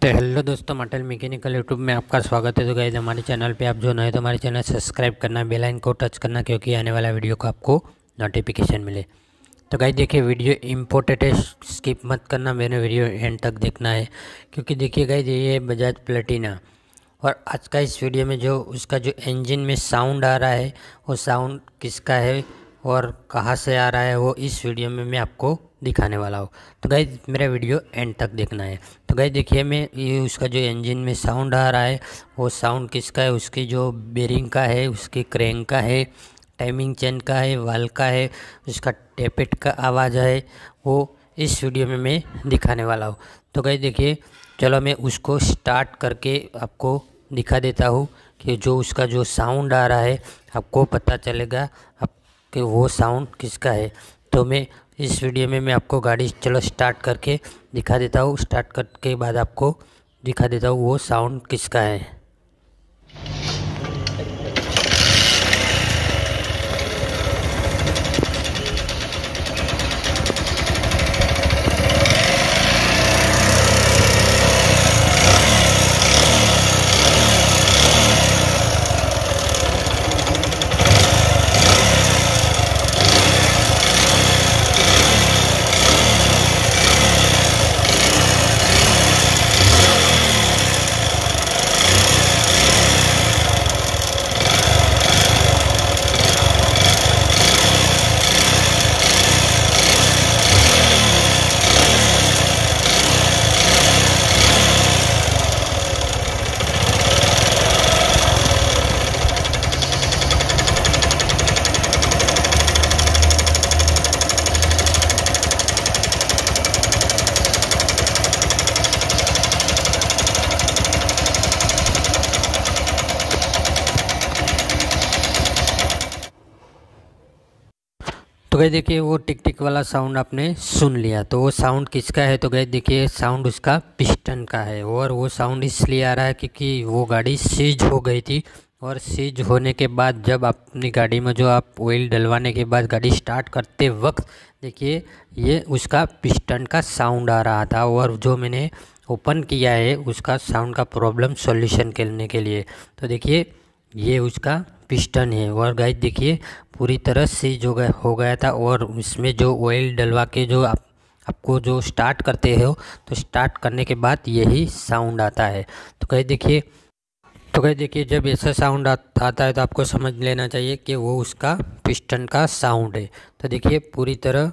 तो हेलो दोस्तों, अटल mechanical YouTube में आपका स्वागत है। तो गाइस, हमारे चैनल पे आप जो नए तो हमारे चैनल सब्सक्राइब करना, बेल आइकन को टच करना, क्योंकि आने वाला वीडियो को आपको नोटिफिकेशन मिले। तो गाइस देखिए, वीडियो इम्पोर्टेंट है, स्किप मत करना, मेरे वीडियो एंड तक देखना है। क्योंकि देखिए गाइस, ये बजाज प्लेटिना और आज का इस वीडियो में जो उसका जो इंजन में साउंड आ रहा है, वो साउंड किसका है और कहाँ से आ रहा है, वो इस वीडियो में मैं आपको दिखाने वाला हूँ। तो गाइस, मेरा वीडियो एंड तक देखना है। तो गाइस देखिए, मैं ये उसका जो इंजन में साउंड आ रहा है, वो साउंड किसका है, उसकी जो बेरिंग का है, उसकी क्रैंक का है, टाइमिंग चेन का है, वाल का है, उसका टेपेट का आवाज़ है, वो इस वीडियो में मैं दिखाने वाला हूँ। तो गाइस देखिए, चलो मैं उसको स्टार्ट करके आपको दिखा देता हूँ कि जो उसका जो साउंड आ रहा है, आपको पता चलेगा आप कि वो साउंड किसका है। तो मैं इस वीडियो में मैं आपको गाड़ी चलो स्टार्ट करके दिखा देता हूँ। स्टार्ट करके बाद आपको दिखा देता हूँ वो साउंड किसका है। तो गए देखिए, वो टिक टिक वाला साउंड आपने सुन लिया। तो वो साउंड किसका है? तो गए देखिए, साउंड उसका पिस्टन का है। और वो साउंड इसलिए आ रहा है क्योंकि वो गाड़ी सीज हो गई थी, और सीज होने के बाद जब अपनी गाड़ी में जो आप ऑयल डलवाने के बाद गाड़ी स्टार्ट करते वक्त देखिए, ये उसका पिस्टन का साउंड आ रहा था। और जो मैंने ओपन किया है उसका साउंड का प्रॉब्लम सॉल्यूशन करने के लिए, तो देखिए ये उसका पिस्टन है। और गाइस देखिए, पूरी तरह सीज हो गया था। और इसमें जो ऑयल डलवा के जो आपको जो स्टार्ट करते हो, तो स्टार्ट करने के बाद यही साउंड आता है। तो गाइस देखिए, जब ऐसा साउंड आता है तो आपको समझ लेना चाहिए कि वो उसका पिस्टन का साउंड है। तो देखिए, पूरी तरह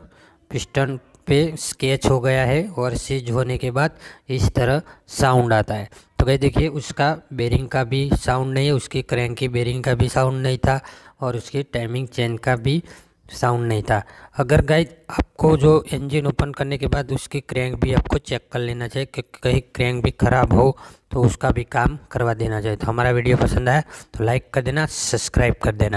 पिस्टन पे स्केच हो गया है और सीज होने के बाद इस तरह साउंड आता है। तो गाइस देखिए, उसका बेरिंग का भी साउंड नहीं है, उसकी क्रैंक की बेरिंग का भी साउंड नहीं था, और उसकी टाइमिंग चेन का भी साउंड नहीं था। अगर गाइस आपको जो इंजन ओपन करने के बाद उसकी क्रैंक भी आपको चेक कर लेना चाहिए कि कहीं क्रैंक भी ख़राब हो तो उसका भी काम करवा देना चाहिए। तो हमारा वीडियो पसंद आया तो लाइक कर देना, सब्सक्राइब कर देना।